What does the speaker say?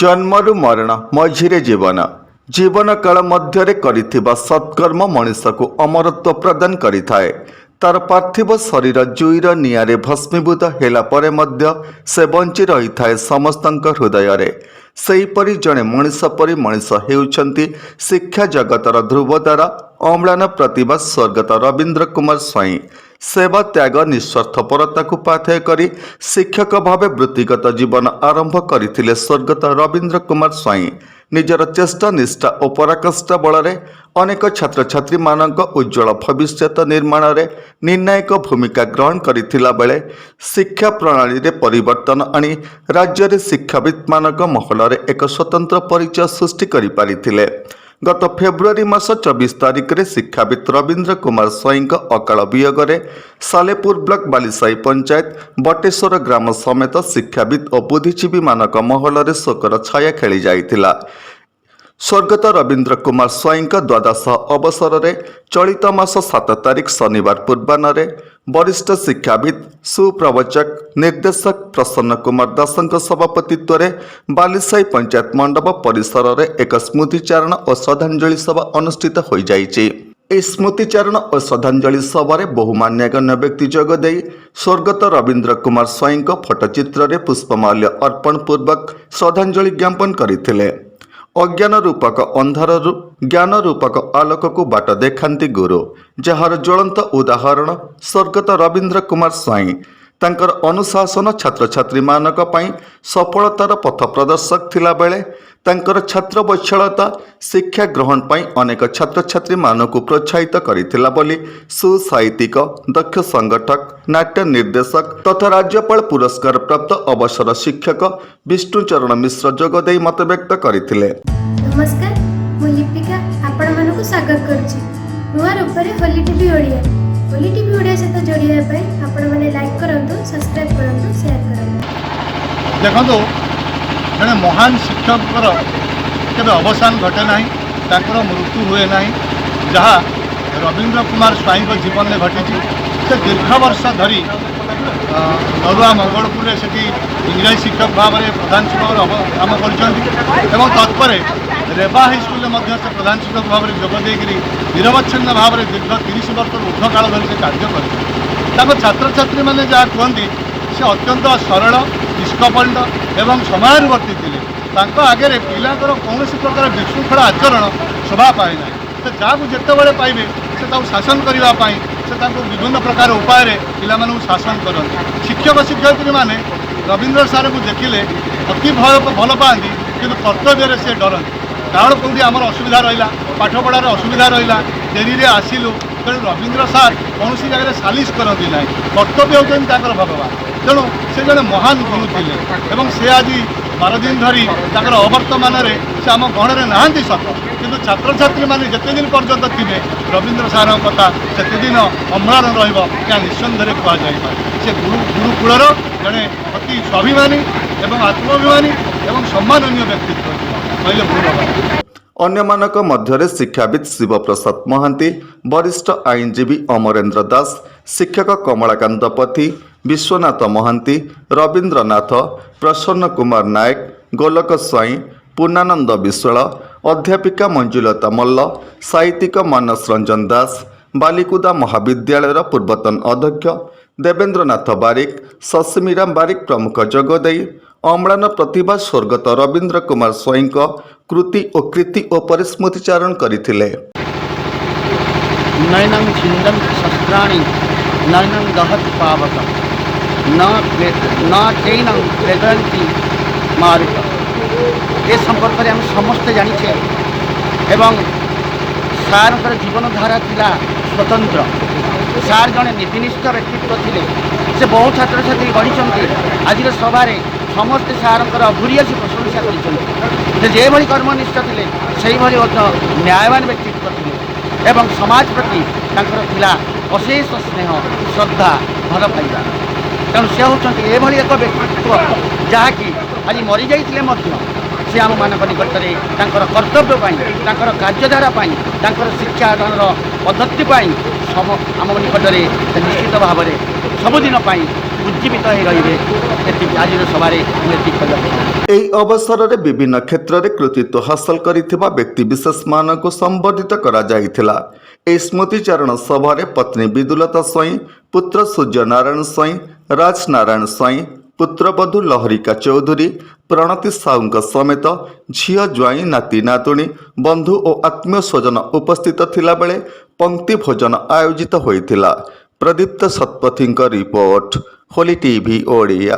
जन्मरु मरण मझिरे जीवन जीवन काल मध्य करिथिबा सत्कर्म मनुष्य को अमरत्व प्रदान करिथाए। तार पार्थिव शरीर जुईर निआरे भस्मीभूत होला परे मध्य से बंची रही थाए समस्तଙ୍କ हृदय सेहीपरि जड़े मनीष परी मनीष हेउछंती शिक्षा जगतर ध्रुवतारा अम्लान प्रतिभा स्वर्गत रवींद्र कुमार स्वाई। सेवा त्याग निस्वार्थपरता को पाथेय करी शिक्षक भाव वृत्तिगत जीवन आरंभ करथिले स्वर्गत रवींद्र कुमार स्वाई। निजर चेष्टा निष्ठा और पराकाष्ठा बल अनेक छात्र छात्री मानक उज्ज्वल भविष्य निर्माण में निर्णायक भूमिका ग्रहण करथिला बेले शिक्षा प्रणाली रे परिवर्तन आनी राज्य रे शिक्षाविद मानक महल रे एक स्वतंत्र परिचय सृष्टि करि पारिथिले। गत फेब्रुआरी मास 24 तारिख रे शिक्षाविद रवींद्र कुमार स्वाई अकाल वियोग में सालेपुर ब्लॉक बालीसाई पंचायत बटेश्वर ग्राम समेत शिक्षाविद और बुद्धिजीवी मानक महल रे शोकर छाया खेली जाइथिला। स्वर्गत रवींद्र कुमार स्वाई द्वादश अवसर में चलित मास 7 तारिख शनिवार पूर्वाह्न वरिष्ठ शिक्षाविद सुप्रवचक निर्देशक प्रसन्न कुमार दास सभापतित्व में बालीसाई पंचायत मंडप परिसर में एक स्मृतिचारण और श्रद्धांजलि सभा अनुष्ठित हो जाइछि। स्मृतिचारण और श्रद्धांजलि सभा बहु मान्यगण्य व्यक्ति जोगदे स्वर्गत रवींद्र कुमार स्वाई फोटोचित्र में पुष्पमाल्य अर्पण पूर्वक श्रद्धांजलि ज्ञापन करथिले। अज्ञान रूपक अंधारु ज्ञान रूपक आलोक को बाट देखांती गुरु जार ज्वलंत उदाहरण स्वर्गत रवींद्र कुमार स्वाई। तांकर अनुशासन छात्र छात्री मानक पई सफलतार पथ प्रदर्शक थिला बेले तांकर छात्र वत्सलता शिक्षा ग्रहण पई अनेक छात्र छात्री मानक प्रोत्साहित करिथिला बोली सुसाहित्यिक दक्ष संगठक नाट्य निर्देशक तथा राज्यपाल पुरस्कार प्राप्त अवसर शिक्षक विष्णुचरण मिश्र जोगदे मत व्यक्त करथिले। नमस्कार, मु लिपिका आपण मानकु स्वागत करछि नुआ रूपरे होली टीवी ओडिया। होली टीवी ओडिया सहित जोड़िया आपण माने लाइक करंतु, सब्सक्राइब करंतु, शेयर करंतु। देखो जड़े महान शिक्षक केवे अवसान घटे ना, मृत्यु हुए ना, जहाँ रवींद्र कुमार स्वाई जीवन में घटी से दीर्घ वर्ष धरी नरुआ मंगलपुर से इंग्राजी शिक्षक भाव में प्रधान शिक्षक काम कर तत्पर रेवा हाईस्कल से प्रधान शिक्षक भाव में जोगदे निरवच्छिन्न भाव में दीर्घ 30 वर्ष ऊर्ध काल धरी से कार्य कर छात्र छात्री मैंने जहाँ कहती से अत्यंत सरल निष्कपट एवं समयानुवर्ती थे। आगे पिलांकर कौन प्रकार विशृंखला आचरण शोभा पाए ना। तो जहाँ जिते पाइबे से शासन करने से विभिन्न प्रकार उपाय पिला शासन करते। शिक्षक शिक्षयित्री मैंने रवींद्र सार को देखिले अति भल पाती कि कर्तव्य से डरती। कारण कौटी आम असुविधा रहा, पाठपढ़ार असुविधा रहा, डेरी में आसिलु तेणु रवींद्र सार कौन जगह सालिश करती ना, कर्तव्य होता भगवान। तेणु से जड़े महान गुरु थे से आज 12 दिन धरी अवर्तमान से आम गण में नहांती सत कि छात्र छात्री मैंने जिते दिन पर्यंत थे रवींद्र सार कथा से दिन अम्लान रहा निस्संदेह कहुई। से गुरुकूलर जड़े अति स्वाभिमानी एवं आत्माभिमानी एवं सम्माननीय व्यक्तित्व कहले भूल होगा। अन्य मानक मध्य शिक्षाविद शिवप्रसाद महांती, वरिष्ठ आईनजीवी अमरेन्द्र दास, शिक्षक कमलाकांत पथी, विश्वनाथ महांती, रवींद्रनाथ, प्रसन्न कुमार नायक, गोलक स्वाई, पूर्णानंद विश्वाल, अध्यापिका मंजुलता मल्ल, साहित्यिक मानस रंजन दास, बालिकुदा महाविद्यालय पूर्वतन अध्यक्ष देवेंद्रनाथ बारिक, शशिमीराम बारिक प्रमुख जोगदे अम्लान प्रतिभा स्वर्गत रवींद्र कुमार स्वाई कृति और कृति और स्मृतिचारण करथिले। नयनं छिन्दं शस्त्राणि नयनं दहत पावक न चैनं प्रेगरन्ति मारुत। ए संपर्क में हम समस्ते जानिछे एवं सार जीवनधारा थिला स्वतंत्र। सार जड़े नीतिनिष्ठ व्यक्तित्व थे से बहु छात्र छात्री गढ़ी। आज सभार समस्ते सार भूरियासी प्रशंसा कर कर्मनिष्ठ थे से न्यायवान व्यक्तित्व थे एवं समाज प्रति थिला अशेष स्नेह श्रद्धा भल पाइबा। तेणु से होती एक व्यक्तित्व जहाँकि आज मरी जाइए से आम मान निकट में कर्तव्य कार्यधारा शिक्षादान पद्धति आम निकट में निश्चित भाव में सबुदिन उज्जीवित हो रही आज सभारे ଏହି ଅବସରରେ ବିଭିନ୍ନ କ୍ଷେତ୍ରରେ କୃତିତ୍ୱ ହାସଲ କରିଥିବା ବ୍ୟକ୍ତିବିଶେଷ ମାନଙ୍କୁ ସମ୍ବର୍ଦ୍ଧିତ କରାଯାଇଥିଲା। ଏହି ସ୍ମୃତିଚାରଣ ସଭାରେ ପତ୍ନୀ ବିଦୁଲତା ସ୍ୱାଇଁ, ପୁତ୍ର ସୂର୍ଯ୍ୟନାରାୟଣ ସ୍ୱାଇଁ, ରାଜନାରାୟଣ ସ୍ୱାଇଁ, ପୁତ୍ରବଧୂ ଲହରିକା ଚୌଧୁରୀ, ପ୍ରଣତି ସାହୁଙ୍କ ସମେତ ଝିଅ ଜ୍ୱାଇଁ, ନାତି ନାତୁଣୀ, ବନ୍ଧୁ ଓ ଆତ୍ମୀୟ ସ୍ୱଜନ ଉପସ୍ଥିତ ଥିଲାବେଳେ ପଙ୍କ୍ତି ଭୋଜନ ଆୟୋଜିତ ହୋଇଥିଲା। ପ୍ରଦୀପ୍ତ ଶତପଥୀଙ୍କ ରିପୋର୍ଟ, ହୋଲି ଟିଭି ଓଡ଼ିଆ।